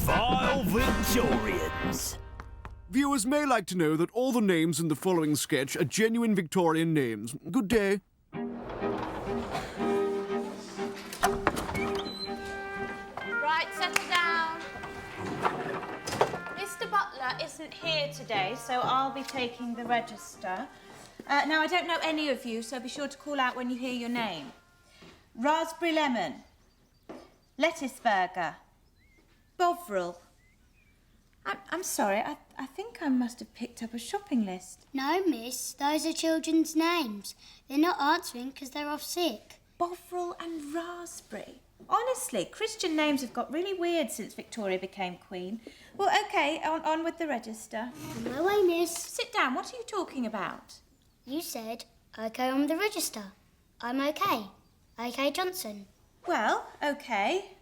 Vile Victorians. Viewers may like to know that all the names in the following sketch are genuine Victorian names. Good day. Right, settle down. Mr. Butler isn't here today, so I'll be taking the register. Now, I don't know any of you, so be sure to call out when you hear your name. Raspberry lemon. Lettuce burger. Bovril. I'm sorry, I think I must have picked up a shopping list. No, miss, those are children's names. They're not answering because they're off sick. Bovril and raspberry. Honestly, Christian names have got really weird since Victoria became queen. Well, OK, on with the register. On my way, miss. Sit down, what are you talking about? You said, OK on the register. I'm OK. OK Johnson. Well, OK.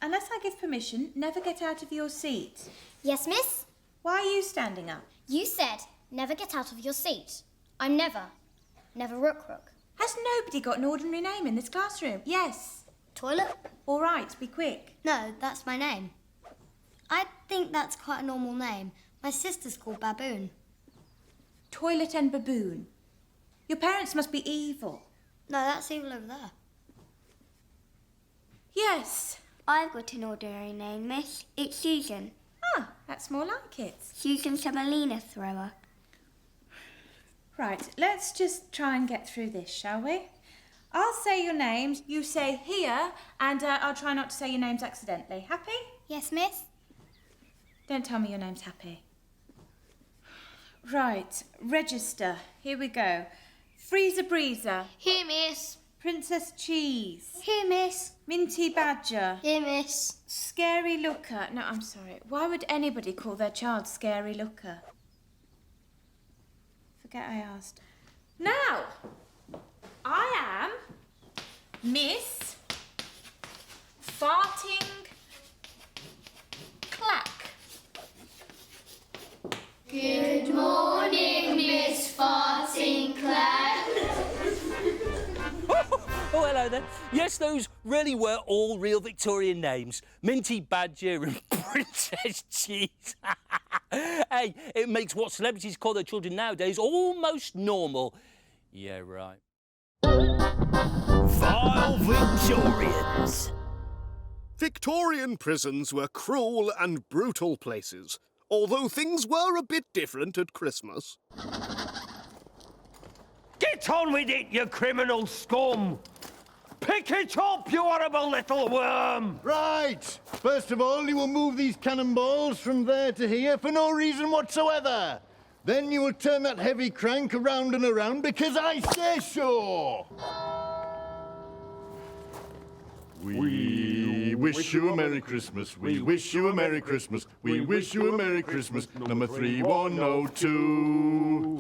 Unless I give permission, never get out of your seat. Yes, miss? Why are you standing up? You said, never get out of your seat. I'm never. Never rook. Has nobody got an ordinary name in this classroom? Yes. Toilet? All right, be quick. No, that's my name. I think that's quite a normal name. My sister's called Baboon. Toilet and baboon. Your parents must be evil. No, that's evil over there. Yes. I've got an ordinary name, miss. It's Susan. Ah, that's more like it. Susan Semolina Thrower. Right, let's just try and get through this, shall we? I'll say your names, you say here, and I'll try not to say your names accidentally. Happy? Yes, miss? Don't tell me your name's Happy. Right, register. Here we go. Freezer Breezer. Here, miss. Princess Cheese. Here, miss. Minty Badger. Here, miss. Scary Looker. No, I'm sorry. Why would anybody call their child Scary Looker? Forget I asked. Now, I am Miss Farting Clack. Good morning, Miss Farting Clack. Oh, hello there. Yes, those really were all real Victorian names. Minty Badger and Princess Cheese. Hey, it makes what celebrities call their children nowadays almost normal. Yeah, right. Vile Victorians. Victorian prisons were cruel and brutal places, although things were a bit different at Christmas. Get on with it, you criminal scum! Pick it up, you horrible little worm! Right! First of all, you will move these cannonballs from there to here for no reason whatsoever. Then you will turn that heavy crank around and around because I say so! We wish you a Merry Christmas. We wish you a Merry Christmas. We wish you a Merry Christmas. Number 3102.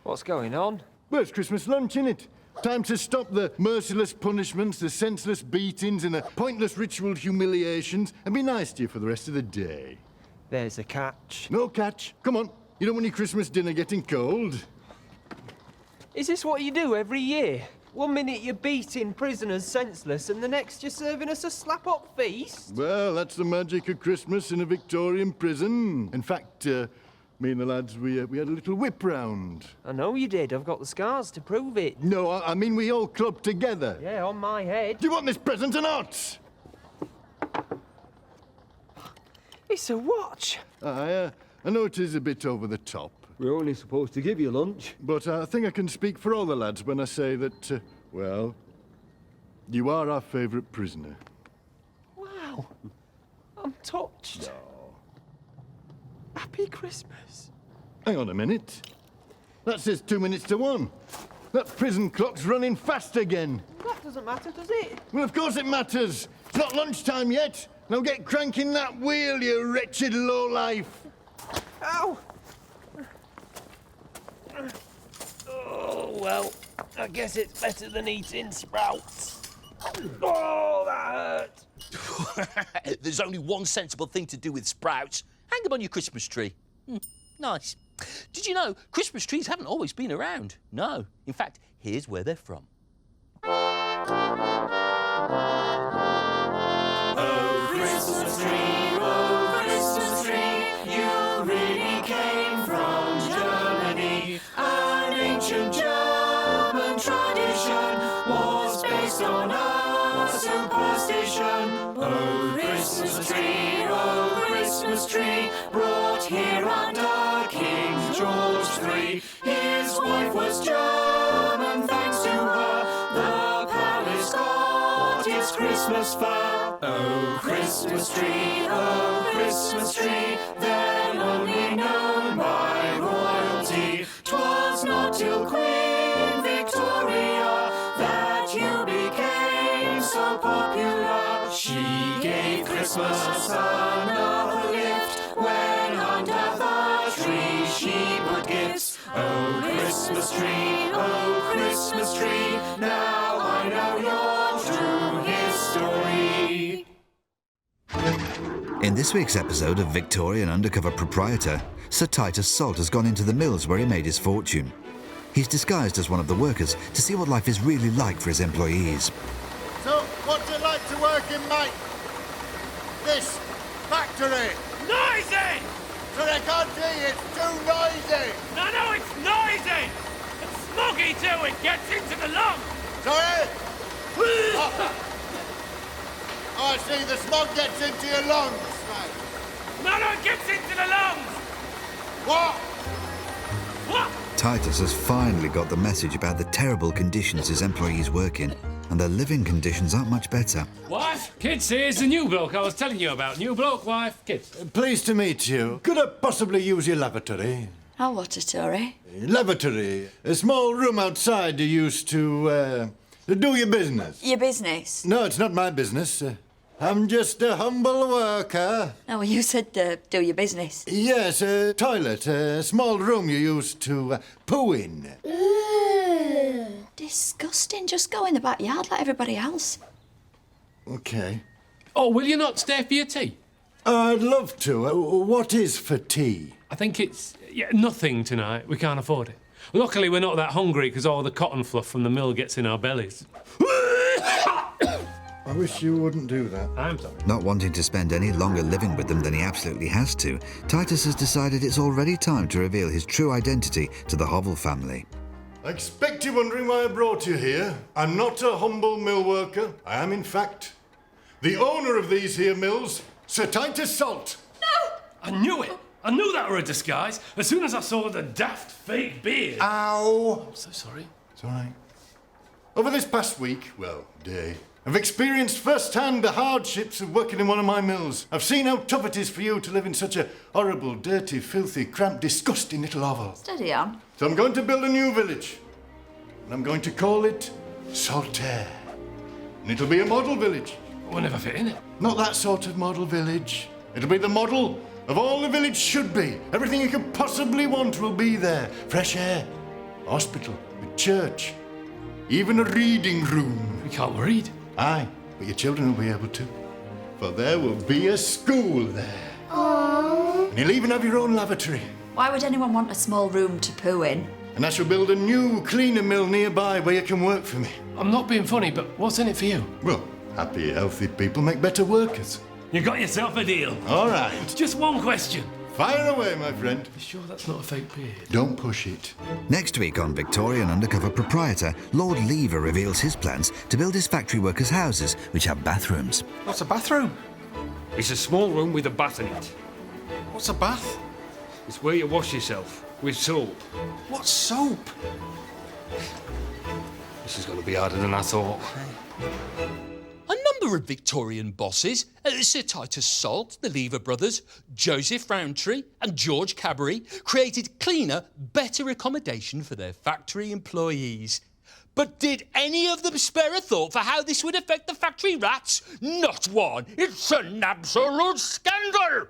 What's going on? Well, it's Christmas lunch, innit? Time to stop the merciless punishments, the senseless beatings, and the pointless ritual humiliations, and be nice to you for the rest of the day. There's a catch. No catch. Come on. You don't want your Christmas dinner getting cold. Is this what you do every year? 1 minute you're beating prisoners senseless, and the next you're serving us a slap-up feast? Well, that's the magic of Christmas in a Victorian prison. In fact, me and the lads, we had a little whip round. I know you did. I've got the scars to prove it. No, I mean we all clubbed together. Yeah, on my head. Do you want this present or not? It's a watch. I know it is a bit over the top. We're only supposed to give you lunch. But I think I can speak for all the lads when I say that, well, you are our favourite prisoner. Wow. I'm touched. Oh. Happy Christmas. Hang on a minute. That says 2 minutes to 1. That prison clock's running fast again. That doesn't matter, does it? Well, of course it matters. It's not lunchtime yet. Now get cranking that wheel, you wretched lowlife. Ow! Oh, well, I guess it's better than eating sprouts. Oh, that hurt. There's only one sensible thing to do with sprouts. Hang them on your Christmas tree. Nice. Did you know Christmas trees haven't always been around? No. In fact, here's where they're from. Oh, Christmas tree, Christmas fell. Oh, Christmas tree, then only known by royalty. 'Twas not till Queen Victoria that you became so popular. She gave Christmas another lift when under the tree she put gifts. Oh, Christmas tree, now I know your true history. In this week's episode of Victorian Undercover Proprietor, Sir Titus Salt has gone into the mills where he made his fortune. He's disguised as one of the workers to see what life is really like for his employees. So, what's it like to work in, mate? This factory? Noisy! So I can't see, it's too noisy. No, it's noisy! It's smoggy too, it gets into the lungs! Sorry? Oh, I see, the smog gets into your lungs, mate. No, it gets into the lungs! What? What? Titus has finally got the message about the terrible conditions his employees work in, and their living conditions aren't much better. Wife, kids, here's the new bloke I was telling you about. New bloke, wife, kids. Pleased to meet you. Could I possibly use your lavatory? Oh, what a story. Lavatory. A small room outside you use to do your business. Your business? No, it's not my business. I'm just a humble worker. Oh, well, you said do your business. Yes, a toilet. A small room you use to poo in. Disgusting. Just go in the backyard like everybody else. OK. Oh, will you not stay for your tea? I'd love to. What is for tea? I think it's nothing tonight. We can't afford it. Luckily, we're not that hungry because all the cotton fluff from the mill gets in our bellies. I wish you wouldn't do that. I'm sorry. Not wanting to spend any longer living with them than he absolutely has to, Titus has decided it's already time to reveal his true identity to the Hovel family. I expect you're wondering why I brought you here. I'm not a humble mill worker. I am, in fact, the owner of these here mills, Sir Titus Salt. No! I knew it. I knew that were a disguise as soon as I saw the daft fake beard. Ow! I'm so sorry. It's all right. Over this past week, day, I've experienced firsthand the hardships of working in one of my mills. I've seen how tough it is for you to live in such a horrible, dirty, filthy, cramped, disgusting little hovel. Steady on. So I'm going to build a new village. And I'm going to call it Saltaire. And it'll be a model village. We'll never fit in it. Not that sort of model village. It'll be the model of all the village should be. Everything you could possibly want will be there. Fresh air, hospital, a church, even a reading room. We can't read. Aye, but your children will be able to. For there will be a school there. Aww. And you'll even have your own lavatory. Why would anyone want a small room to poo in? And I shall build a new cleaner mill nearby where you can work for me. I'm not being funny, but what's in it for you? Well, happy, healthy people make better workers. You got yourself a deal. All right. Just one question. Fire away, my friend. You sure that's not a fake beard? Don't push it. Next week on Victorian Undercover Proprietor, Lord Lever reveals his plans to build his factory workers' houses, which have bathrooms. What's a bathroom? It's a small room with a bath in it. What's a bath? It's where you wash yourself with soap. What soap? This is going to be harder than I thought. A number of Victorian bosses, Sir Titus Salt, the Lever brothers, Joseph Rowntree and George Cadbury, created cleaner, better accommodation for their factory employees. But did any of them spare a thought for how this would affect the factory rats? Not one. It's an absolute scandal!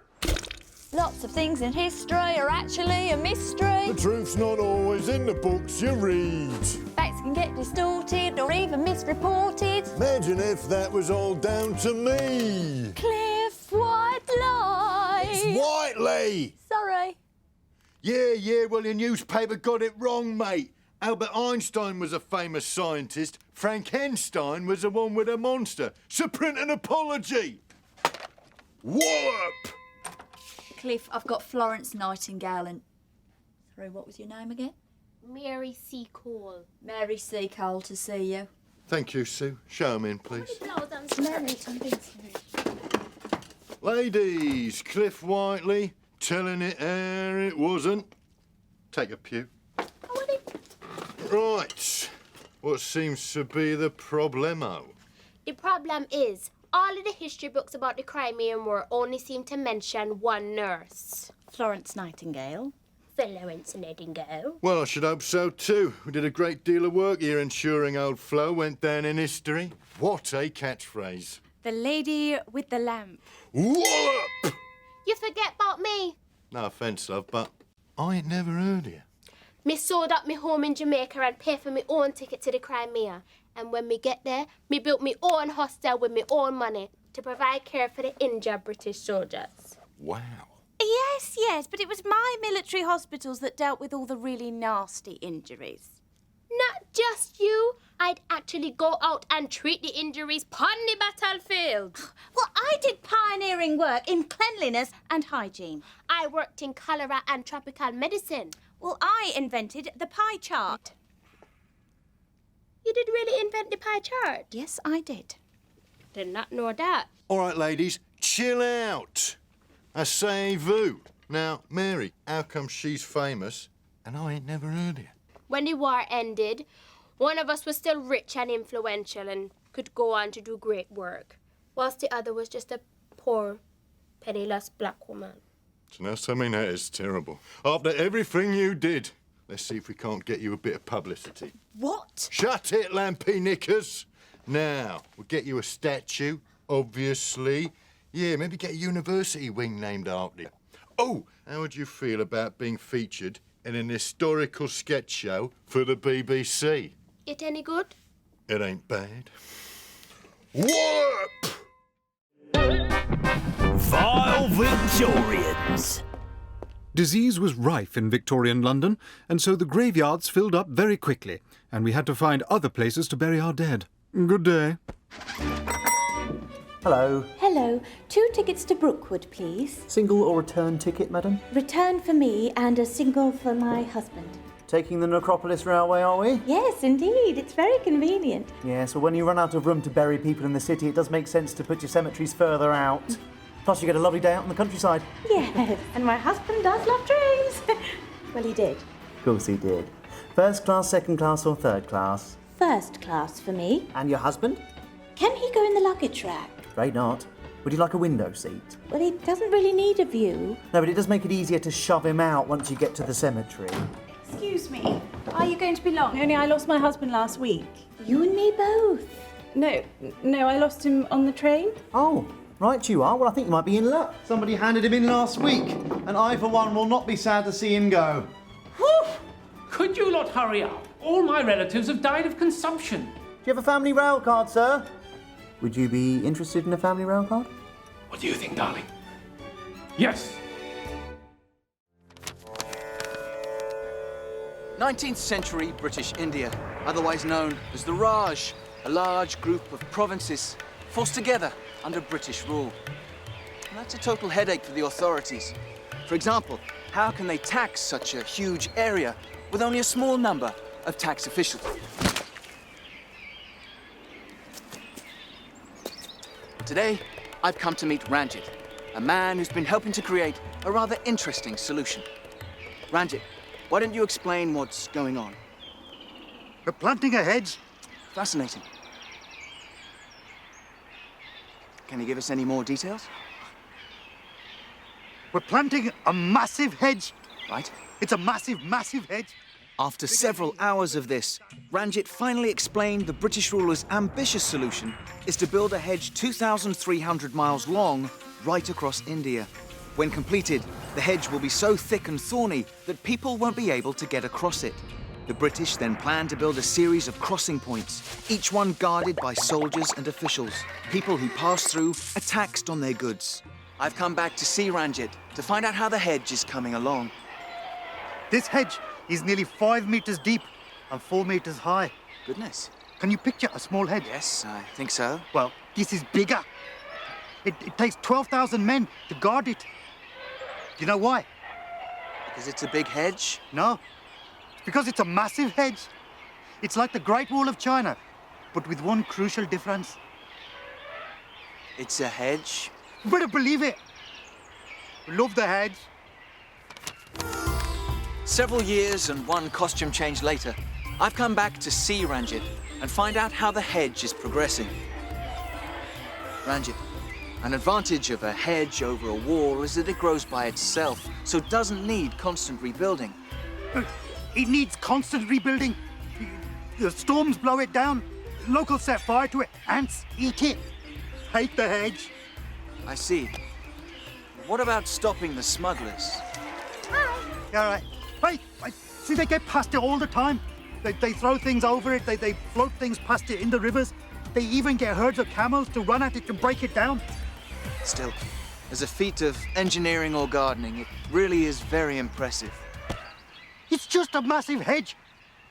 Lots of things in history are actually a mystery. The truth's not always in the books you read. Facts can get distorted or even misreported. Imagine if that was all down to me. Cliff Whiteley. It's Whiteley. Sorry. Yeah, well, your newspaper got it wrong, mate. Albert Einstein was a famous scientist. Frankenstein was the one with a monster. So print an apology. Wallop! Cliff, I've got Florence Nightingale and... Sorry, what was your name again? Mary C. Cole. Mary C. Cole to see you. Thank you, Sue. Show 'em in, please. Mary. Ladies, Cliff Whiteley, telling it how it wasn't. Take a pew. Right. What seems to be the problemo? The problem is, all of the history books about the Crimean War only seem to mention one nurse. Florence Nightingale. Florence Nightingale. Well, I should hope so too. We did a great deal of work here ensuring old Flo went down in history. What a catchphrase. The lady with the lamp. Wallop! You forget about me. No offence, love, but I ain't never heard of you. Me sold up me home in Jamaica and paid for me own ticket to the Crimea. And when me get there, me built me own hostel with me own money to provide care for the injured British soldiers. Wow. Yes, but it was my military hospitals that dealt with all the really nasty injuries. Not just you. I'd actually go out and treat the injuries on the battlefield. Well, I did pioneering work in cleanliness and hygiene. I worked in cholera and tropical medicine. Well, I invented the pie chart. You did really invent the pie chart? Yes, I did. Did not know that. All right, ladies, chill out. Asseyez-vous. Now, Mary, how come she's famous and I ain't never heard of you? When the war ended, one of us was still rich and influential and could go on to do great work, whilst the other was just a poor, penniless black woman. So now, I mean, that is terrible. After everything you did, let's see if we can't get you a bit of publicity. What? Shut it, Lampy Knickers. Now, we'll get you a statue, obviously. Yeah, maybe get a university wing named after you. Oh, how would you feel about being featured in an historical sketch show for the BBC? It any good? It ain't bad. Whoop! Vile Victorians. Disease was rife in Victorian London, and so the graveyards filled up very quickly, and we had to find other places to bury our dead. Good day. Hello. Hello. 2 tickets to Brookwood, please. Single or return ticket, madam? Return for me and a single for my husband. Taking the Necropolis Railway, are we? Yes, indeed. It's very convenient. Yeah, so when you run out of room to bury people in the city, it does make sense to put your cemeteries further out. Plus, you get a lovely day out in the countryside. Yes, and my husband does love trees. Well, he did. Of course he did. First class, second class or third class? First class for me. And your husband? Can he go in the luggage rack? Afraid not. Would you like a window seat? Well, he doesn't really need a view. No, but it does make it easier to shove him out once you get to the cemetery. Excuse me. Are you going to be long? Only I lost my husband last week. You and me both. No, I lost him on the train. Oh, right you are. Well, I think you might be in luck. Somebody handed him in last week, and I, for one, will not be sad to see him go. Whew! Could you lot hurry up? All my relatives have died of consumption. Do you have a family rail card, sir? Would you be interested in a family rail card? What do you think, darling? Yes. 19th century British India, otherwise known as the Raj, a large group of provinces forced together under British rule. And that's a total headache for the authorities. For example, how can they tax such a huge area with only a small number of tax officials? Today, I've come to meet Ranjit, a man who's been helping to create a rather interesting solution. Ranjit, why don't you explain what's going on? We're planting a hedge. Fascinating. Can you give us any more details? We're planting a massive hedge. Right. It's a massive, massive hedge. After several hours of this, Ranjit finally explained the British rulers' ambitious solution is to build a hedge 2,300 miles long right across India. When completed, the hedge will be so thick and thorny that people won't be able to get across it. The British then plan to build a series of crossing points, each one guarded by soldiers and officials. People who pass through are taxed on their goods. I've come back to see Ranjit to find out how the hedge is coming along. This hedge is nearly 5 meters deep and 4 meters high. Goodness. Can you picture a small hedge? Yes, I think so. Well, this is bigger. It takes 12,000 men to guard it. Do you know why? Because it's a big hedge? No. Because it's a massive hedge. It's like the Great Wall of China, but with one crucial difference. It's a hedge? You better believe it. Love the hedge. Several years and one costume change later, I've come back to see Ranjit and find out how the hedge is progressing. Ranjit. An advantage of a hedge over a wall is that it grows by itself, so it doesn't need constant rebuilding. It needs constant rebuilding. The storms blow it down. Locals set fire to it. Ants eat it. Hate the hedge. I see. What about stopping the smugglers? All right. Wait. See, they get past it all the time. They throw things over it. They float things past it in the rivers. They even get herds of camels to run at it to break it down. Still, as a feat of engineering or gardening, it really is very impressive. It's just a massive hedge.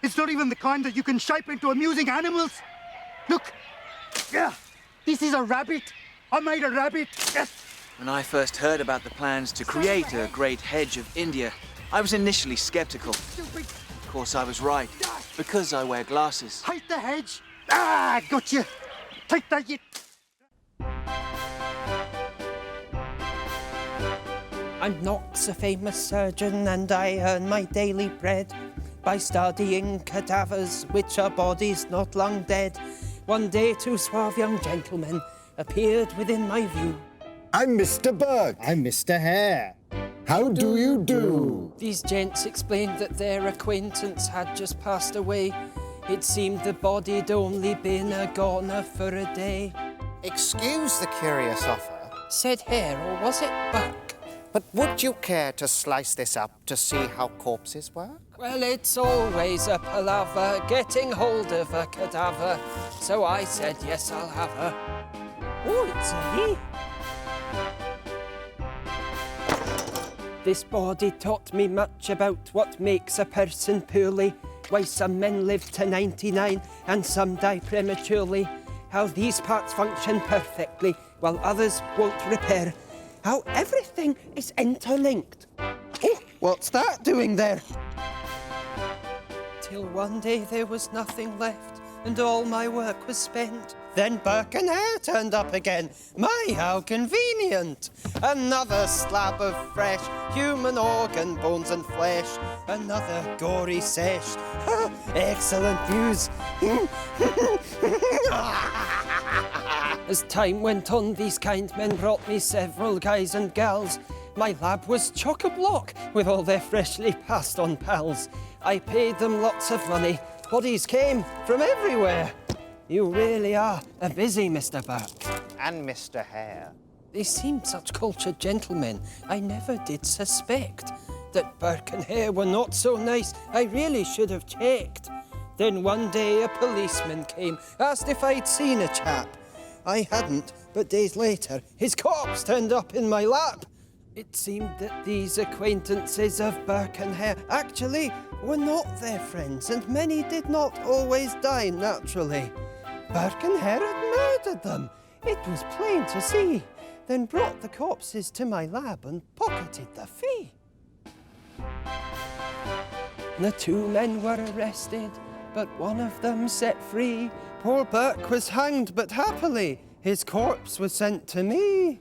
It's not even the kind that you can shape into amusing animals. Look. Yeah. This is a rabbit. I made a rabbit. Yes. When I first heard about the plans to create a great hedge of India, I was initially skeptical. Of course, I was right, because I wear glasses. Hate the hedge. Ah, got you. Take that, you... I'm not a famous surgeon, and I earn my daily bread by studying cadavers which are bodies not long dead. One day, two suave young gentlemen appeared within my view. I'm Mr. Burke. I'm Mr. Hare. How do you do? These gents explained that their acquaintance had just passed away. It seemed the body'd only been a goner for a day. Excuse the curious offer, said Hare, or was it Burke? but would you care to slice this up to see how corpses work? Well, it's always a palaver getting hold of a cadaver, so I said yes, I'll have her. Oh, it's a he. This body taught me much about what makes a person poorly, why some men live to 99 and some die prematurely, how these parts function perfectly while others won't repair, how everything is interlinked. Oh, what's that doing there? Till one day there was nothing left and all my work was spent. Then Burke and Hare turned up again. My, how convenient! Another slab of fresh human organ, bones and flesh. Another gory sesh. Excellent views. As time went on, these kind men brought me several guys and gals. My lab was chock-a-block with all their freshly passed on pals. I paid them lots of money. Bodies came from everywhere. You really are a busy Mr. Burke. And Mr. Hare. They seemed such cultured gentlemen. I never did suspect that Burke and Hare were not so nice. I really should have checked. Then one day a policeman came, asked if I'd seen a chap. I hadn't, but days later, his corpse turned up in my lap. It seemed that these acquaintances of Burke and Hare actually were not their friends, and many did not always die naturally. Burke and Hare had murdered them. It was plain to see. Then brought the corpses to my lab and pocketed the fee. The two men were arrested, but one of them set free. Poor Burke was hanged, but happily his corpse was sent to me.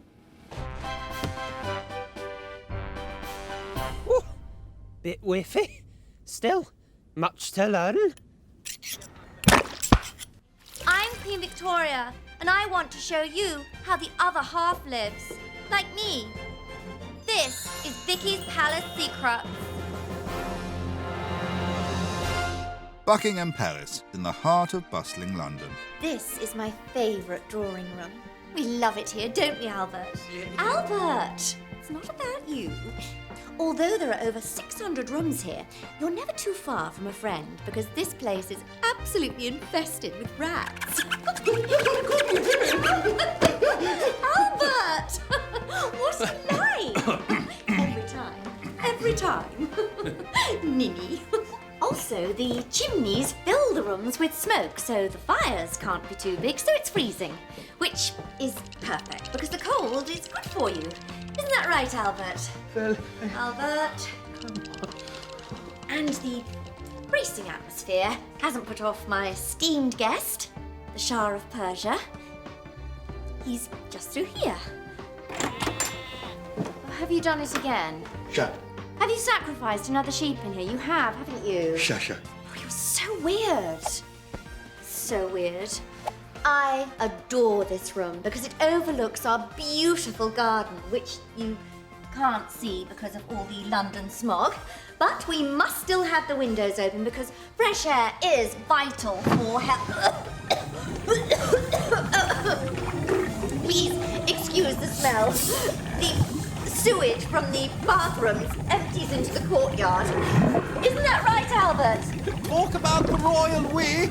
Ooh, bit whiffy. Still, much to learn. I'm Queen Victoria, and I want to show you how the other half lives, like me. This is Vicky's Palace Secrets. Buckingham Palace, in the heart of bustling London. This is my favourite drawing room. We love it here, don't we, Albert? Yeah. Albert! It's not about you. Although there are over 600 rooms here, you're never too far from a friend because this place is absolutely infested with rats. Albert! What a lie! Every time. Ninny. Also, the chimneys fill the rooms with smoke, so the fires can't be too big, so it's freezing. Which is perfect, because the cold is good for you. Isn't that right, Albert? Albert. And the bracing atmosphere hasn't put off my esteemed guest, the Shah of Persia. He's just through here. Have you done it again? Shut. Have you sacrificed another sheep in here? You have, haven't you? Shut. Oh, you're so weird. So weird. I adore this room because it overlooks our beautiful garden, which you can't see because of all the London smog. But we must still have the windows open because fresh air is vital for health. Please excuse the smell. The sewage from the bathrooms empties into the courtyard. Isn't that right, Albert? Talk about the royal we.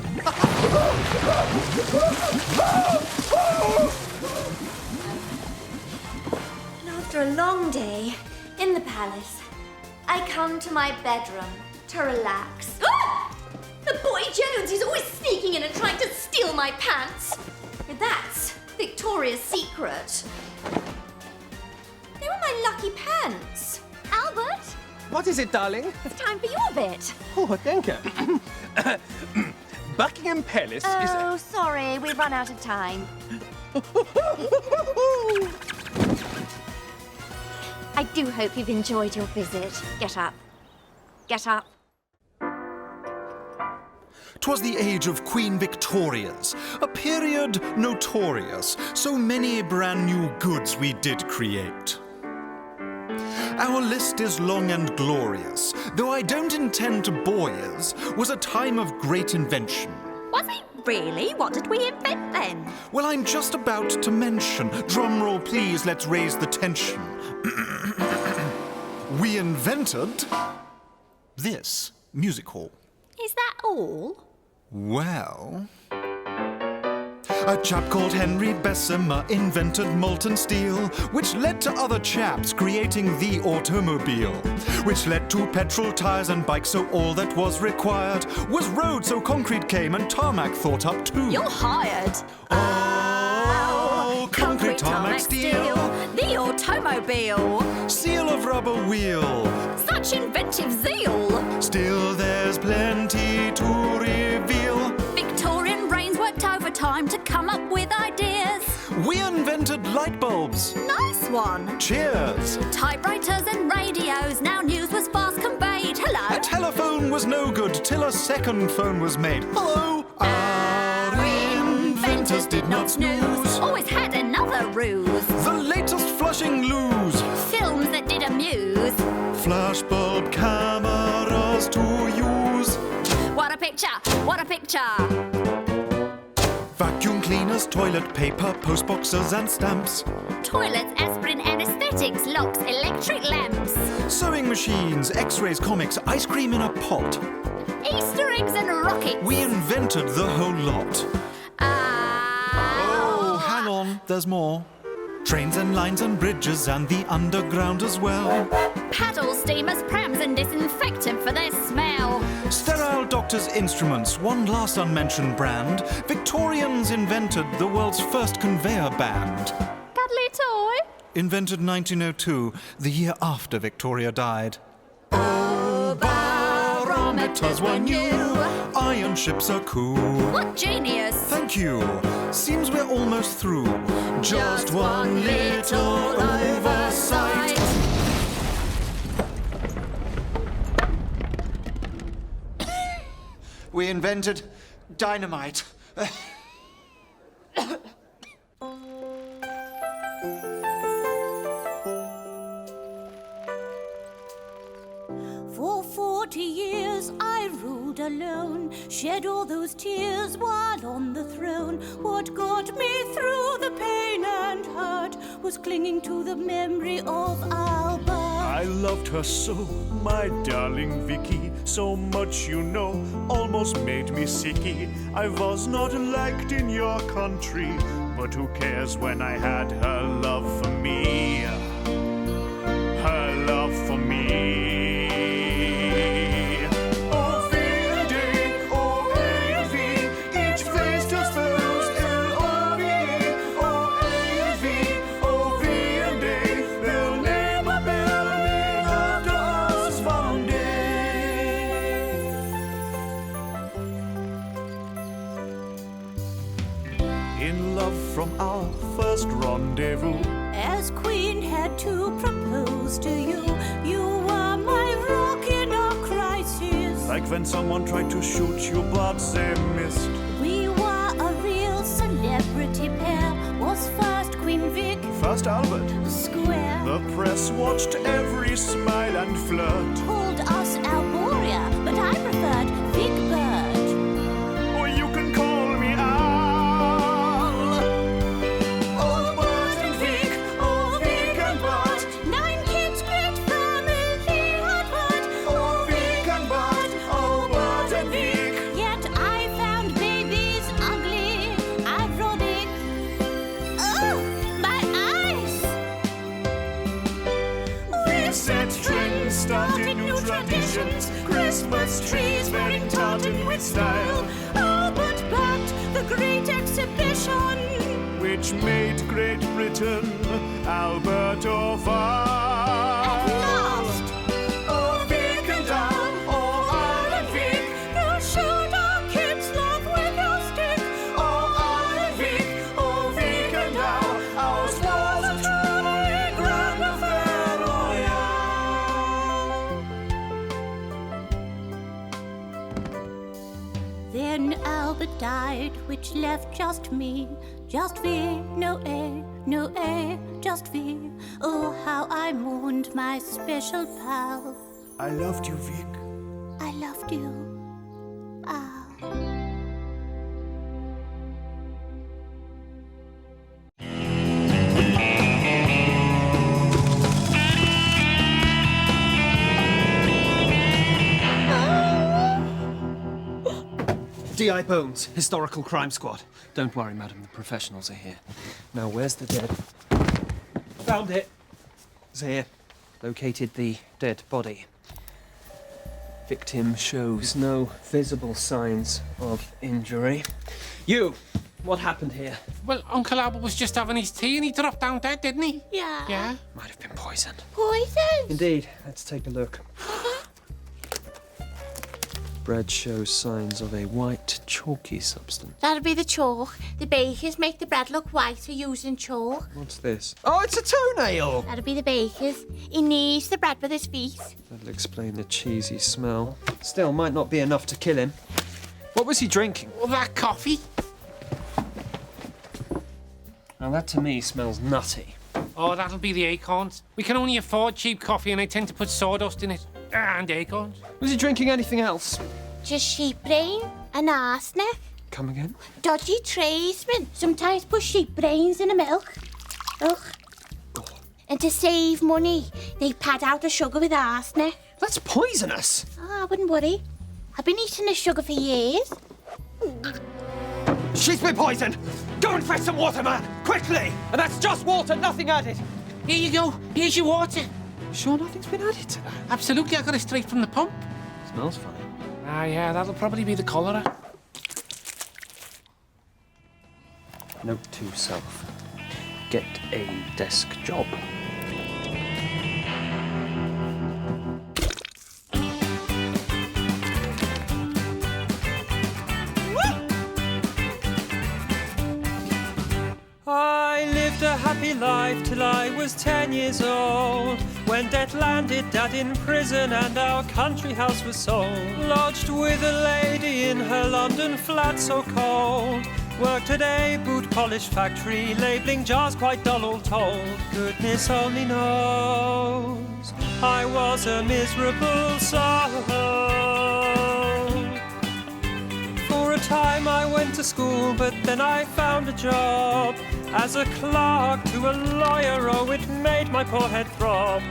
And after a long day in the palace, I come to my bedroom to relax. Ah! The boy Jones is always sneaking in and trying to steal my pants. That's Victoria's secret. They were my lucky pants. Albert? What is it, darling? It's time for your bit. Oh, thank you. Buckingham Palace is... Oh, sorry, we've run out of time. I do hope you've enjoyed your visit. Get up. Get up. 'Twas the age of Queen Victoria's, a period notorious, so many brand new goods we did create. Our list is long and glorious, though I don't intend to bore yous, was a time of great invention. Was it really? What did we invent then? Well, I'm just about to mention. Drumroll, please, let's raise the tension. We invented this music hall. Is that all? Well, a chap called Henry Bessemer invented molten steel, which led to other chaps creating the automobile, which led to petrol tires and bikes, so all that was required was road, so concrete came and tarmac thought up too. You're hired. Oh, concrete, tarmac, steel, the automobile. Seal of rubber wheel. Such inventive zeal. Still there's plenty to reveal. Victorian brains worked overtime to come up with ideas. We invented light bulbs. Nice one. Cheers. Typewriters and radios, now news was fast conveyed. Hello. A telephone was no good till a second phone was made. Hello. Our inventors did not snooze. Always had another ruse. The latest flushing loos. Films that did amuse. Flashbulb cameras to use. What a picture! What a picture! Vacuum cleaners, toilet paper, postboxes and stamps. Toilets, aspirin, anesthetics, locks, electric lamps. Sewing machines, x-rays, comics, ice cream in a pot. Easter eggs and rockets. We invented the whole lot. Oh, hang on, there's more. Trains and lines and bridges and the underground as well. Paddle steamers, prams and disinfectant for their smell. Sterile doctors' instruments, one last unmentioned brand. Victorians invented the world's first conveyor band. Cuddly toy. Invented 1902, the year after Victoria died. Oh, barometers were new. Iron ships are cool. What genius! Thank you. Seems we're almost through. Just one little oversight. We invented dynamite. For 40 years I ruled alone, shed all those tears while on the throne. What got me through the pain and hurt was clinging to the memory of Albert. I loved her so, my darling Vicky, so much you know, almost made me sicky. I was not liked in your country, but who cares when I had her love for me? Her love for me. From our first rendezvous, as Queen had to propose to you, you were my rock in a crisis. Like when someone tried to shoot you but they missed. We were a real celebrity past Albert. Square. The press watched every smile and flirt. Called us Alboria, but I preferred Big Bird. Or you can call me Al. Oh, Bert and Vic, oh, Vic and Bert. 9 kids, great family at Bert. Oh, Vic and Bert, oh, Bert and Vic. Yet I found babies ugly, ironic. Oh, my eyes! We set trends, started new traditions. Christmas trees wearing tartan with style. Albert backed the Great Exhibition, Which made Great Britain Albert of At last, Oh, Vic and Al, oh, Al and Vic. you showed our kids love with your stick. Oh, Al and Vic, oh, Vic and Al. Ours was a truly grand affair royale. Then Albert died, which left just me. Just V, no A, no A, just V. Oh, how I mourned my special pal. I loved you, Vic. I loved you, Al. D.I. Bones, Historical Crime Squad. Don't worry, madam, the professionals are here. Now, where's the dead? Found it. It's here. Located the dead body. Victim shows no visible signs of injury. You! What happened here? Well, Uncle Albert was just having his tea and he dropped down dead, didn't he? Yeah. Yeah? Might have been poisoned. Poison? Indeed. Let's take a look. Bread shows signs of a white, chalky substance. That'll be the chalk. The bakers make the bread look whiter using chalk. What's this? Oh, it's a toenail! That'll be the bakers. He kneads the bread with his feet. That'll explain the cheesy smell. Still, might not be enough to kill him. What was he drinking? Well, that coffee. Now, that to me smells nutty. Oh, that'll be the acorns. We can only afford cheap coffee and I tend to put sawdust in it. And acorns. Was he drinking anything else? Just sheep brain and arsenic. Come again? Dodgy tradesmen sometimes put sheep brains in the milk. Ugh. And to save money, they pad out the sugar with arsenic. That's poisonous. Oh, I wouldn't worry. I've been eating the sugar for years. She's been poisoned! Go and fetch some water, man! Quickly! And that's just water, nothing added. Here you go. Here's your water. Sure nothing's been added to that? Absolutely, I got it straight from the pump. Smells funny. Ah, yeah, that'll probably be the cholera. Note to self. Get a desk job. I lived a happy life till I was 10 years old, when death landed Dad in prison and our country house was sold. Lodged with a lady in her London flat so cold. Worked at a boot polish factory, labelling jars quite dull all told. Goodness only knows I was a miserable soul. For a time I went to school, but then I found a job as a clerk to a lawyer. Oh, it made my poor head throb.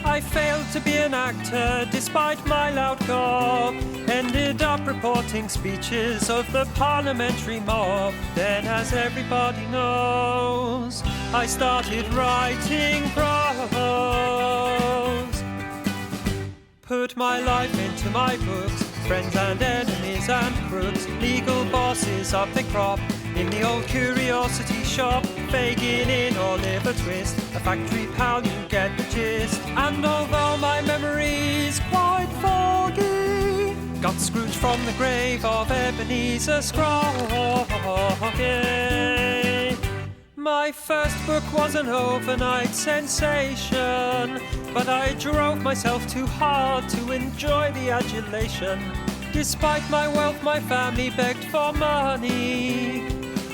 I failed to be an actor despite my loud gob. Ended up reporting speeches of the parliamentary mob. Then, as everybody knows, I started writing prose. Put my life into my books, friends and enemies and crooks, legal bosses up the crop. In the old curiosity shop, Fagin in Oliver Twist, a factory pal, you get the gist. And although my memory's quite foggy, got Scrooge from the grave of Ebenezer Scroggy. My first book was an overnight sensation, but I drove myself too hard to enjoy the adulation. Despite my wealth, my family begged for money.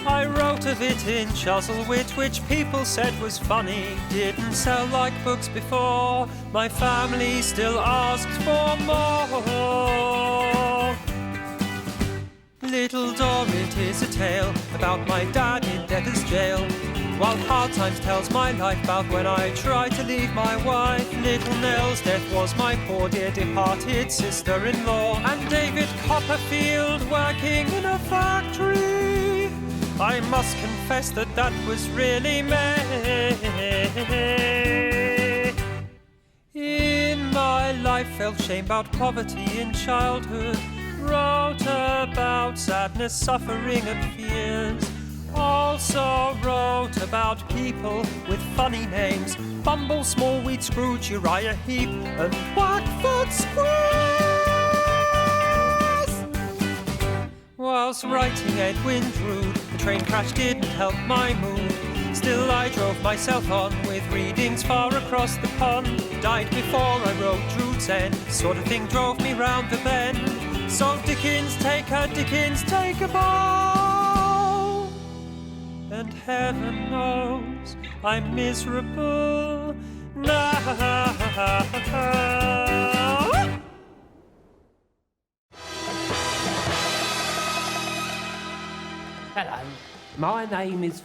I wrote of it in Chuzzlewit, which people said was funny. Didn't sell like books before. My family still asked for more. Little Dorrit is a tale about my dad in debtor's jail, while Hard Times tells my life about when I tried to leave my wife. Little Nell's death was my poor dear departed sister-in-law, and David Copperfield working in a factory. I must confess that that was really me. In my life felt shame about poverty in childhood, wrote about sadness, suffering and fears. Also wrote about people with funny names: Bumble, Smallweed, Scrooge, Uriah Heep and Blackfoot Squares. Whilst writing Edwin Drood, the train crash didn't help my mood. Still I drove myself on with readings far across the pond. Died before I wrote Drood's End, sort of thing drove me round the bend. So Dickens, take a bow. And heaven knows I'm miserable now. Hello, my name is...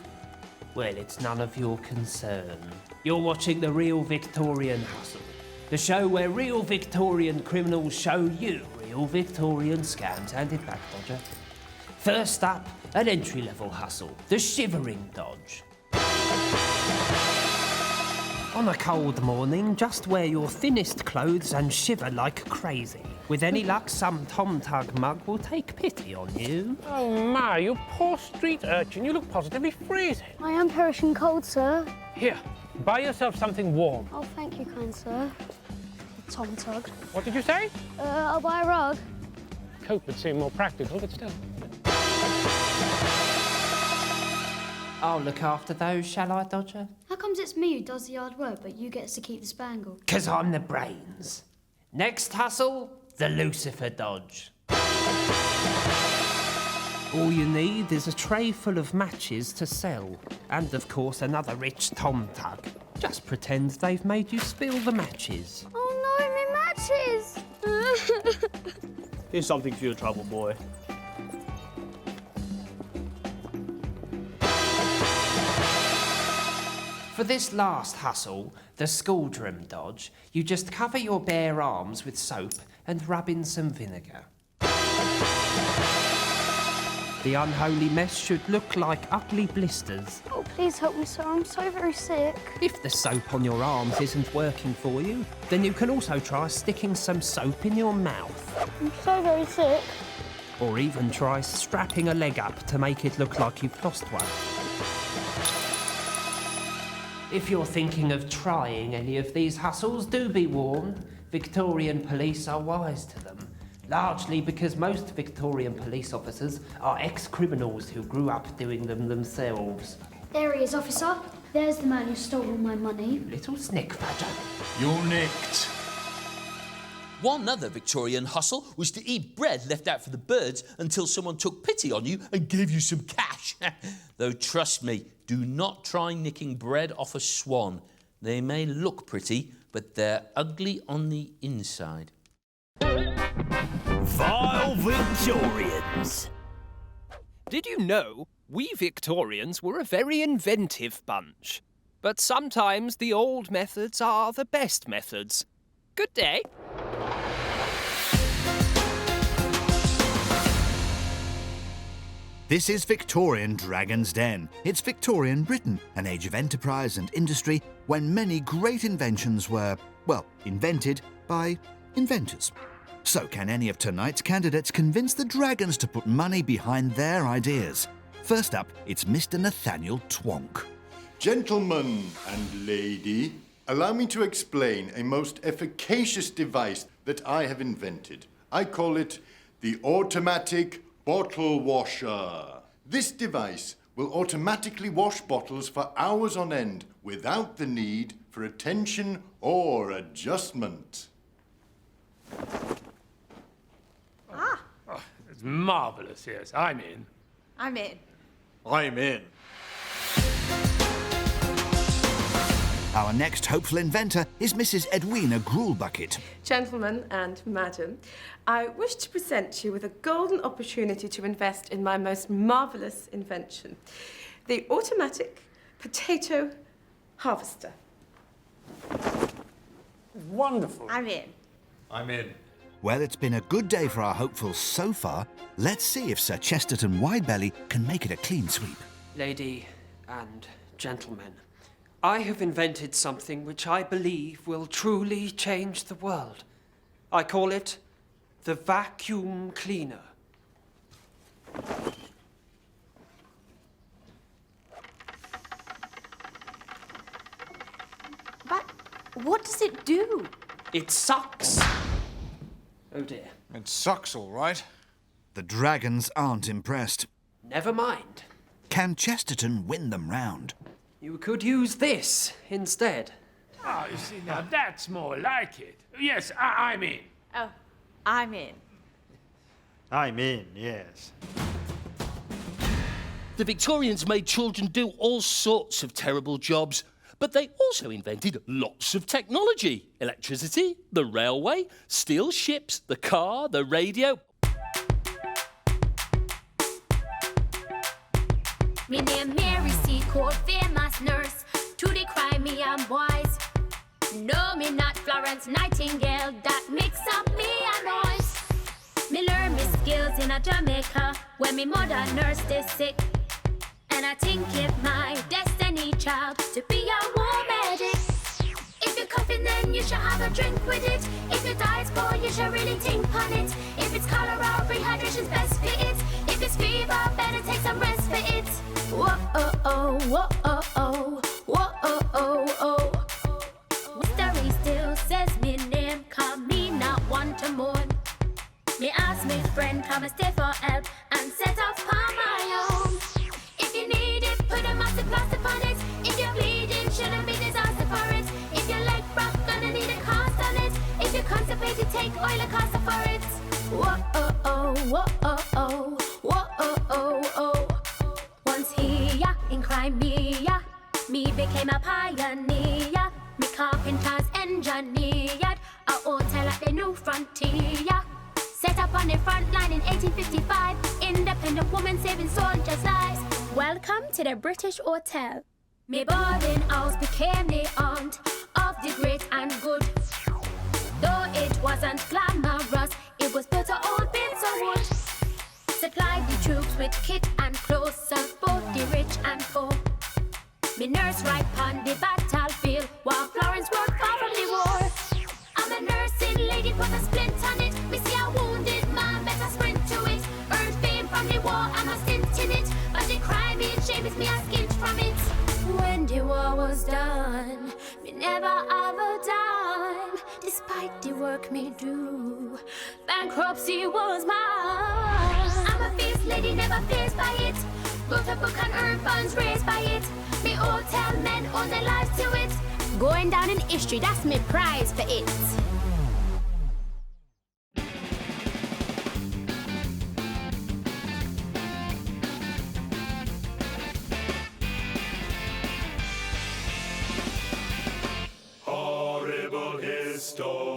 Well, it's none of your concern. You're watching The Real Victorian Hustle, the show where real Victorian criminals show you real Victorian scams. Hand it back, Dodger. First up, an entry-level hustle, the shivering dodge. On a cold morning, just wear your thinnest clothes and shiver like crazy. With any luck, some tom-tug mug will take pity on you. Oh, Ma, you poor street urchin. You look positively freezing. I am perishing cold, sir. Here, buy yourself something warm. Oh, thank you, kind sir. Tom Tug. What did you say? I'll buy a rug. Coat would seem more practical, but still. I'll look after those, shall I, Dodger? How comes it's me who does the hard work, but you get to keep the spangle? 'Cause I'm the brains. Next hustle, the Lucifer dodge. All you need is a tray full of matches to sell, and of course another rich tom tug. Just pretend they've made you spill the matches. Oh no, my matches! Here's something for your trouble, boy. For this last hustle, the Scaldrum dodge, you just cover your bare arms with soap and rub in some vinegar. The unholy mess should look like ugly blisters. Oh, please help me, sir. I'm so very sick. If the soap on your arms isn't working for you, then you can also try sticking some soap in your mouth. I'm so very sick. Or even try strapping a leg up to make it look like you've lost one. If you're thinking of trying any of these hustles, do be warned. Victorian police are wise to them. Largely because most Victorian police officers are ex-criminals who grew up doing them themselves. There he is, officer. There's the man who stole all my money. Little snick badger. You're nicked. One other Victorian hustle was to eat bread left out for the birds until someone took pity on you and gave you some cash. Though trust me, do not try nicking bread off a swan. They may look pretty, but they're ugly on the inside. Vile Victorians. Did you know we Victorians were a very inventive bunch? But sometimes the old methods are the best methods. Good day. This is Victorian Dragons Den. It's Victorian Britain, an age of enterprise and industry when many great inventions were, well, invented by inventors. So can any of tonight's candidates convince the dragons to put money behind their ideas? First up, it's Mr. Nathaniel Twonk. Gentlemen and lady, allow me to explain a most efficacious device that I have invented. I call it the automatic bottle washer. This device will automatically wash bottles for hours on end without the need for attention or adjustment. Oh, it's marvellous, yes. I'm in. I'm in. I'm in. Our next hopeful inventor is Mrs. Edwina Gruelbucket. Gentlemen and madam, I wish to present you with a golden opportunity to invest in my most marvellous invention, the automatic potato harvester. Wonderful. I'm in. I'm in. Well, it's been a good day for our hopefuls so far. Let's see if Sir Chesterton Widebelly can make it a clean sweep. Lady and gentlemen, I have invented something which I believe will truly change the world. I call it the vacuum cleaner. But what does it do? It sucks. Oh dear. It sucks, all right. The dragons aren't impressed. Never mind. Can Chesterton win them round? You could use this instead. Oh, you see, now that's more like it. Yes, I'm in. Oh, I'm in. I'm in, yes. The Victorians made children do all sorts of terrible jobs, but they also invented lots of technology. Electricity, the railway, steel ships, the car, the radio. Me name Mary Seacourt, famous nurse, to the Crimean boys. No, me not Florence Nightingale, that mix up me a noise. Me learn me skills in a Jamaica, when me mother nursed is sick. And I think it my destiny, child, to be a war medic. If you're coughing, then you should have a drink with it. If your diet's poor, you should really think on it. If it's cholera, rehydration's best for it. If it's fever, better take some rest for it. Whoa-oh-oh, whoa-oh-oh, whoa-oh-oh-oh. Mystery still says me name, call me not one to mourn. Me ask me friend, come and stay for help, and set off on my own. If you need it, put a massive plaster on it. If you're bleeding, shouldn't be disaster for it. If your leg broke, gonna need a cast on it. If you're constipated, take oil and caster for it. Whoa-oh-oh, whoa-oh-oh, whoa-oh-oh-oh. Once here in Crimea, me became a pioneer. Me carpenters engineered a hotel at the new frontier. Set up on the front line in 1855. Independent woman saving soldiers' lives. Welcome to the British Hotel. Me boarding house became the aunt of the great and good. Though it wasn't glamorous, it was built of old bits of wood. Supplied the troops with kit and clothes, served both the rich and poor. Me nurse right on the battlefield, while Florence worked far from the war. I'm a nursing lady, put a splint on it. Me see a wounded man, better sprint to it. Earned fame from the war, I'm a stint in it. But the crime and shame is me a skint from it. When the war was done, me never have a dime. Despite the work me do, bankruptcy was mine. I'm a fierce lady, never faced by it. Wrote a book and earned funds raised by it. Me hotel men own their lives to it. Going down in history, that's me prize for it. Horrible Histories.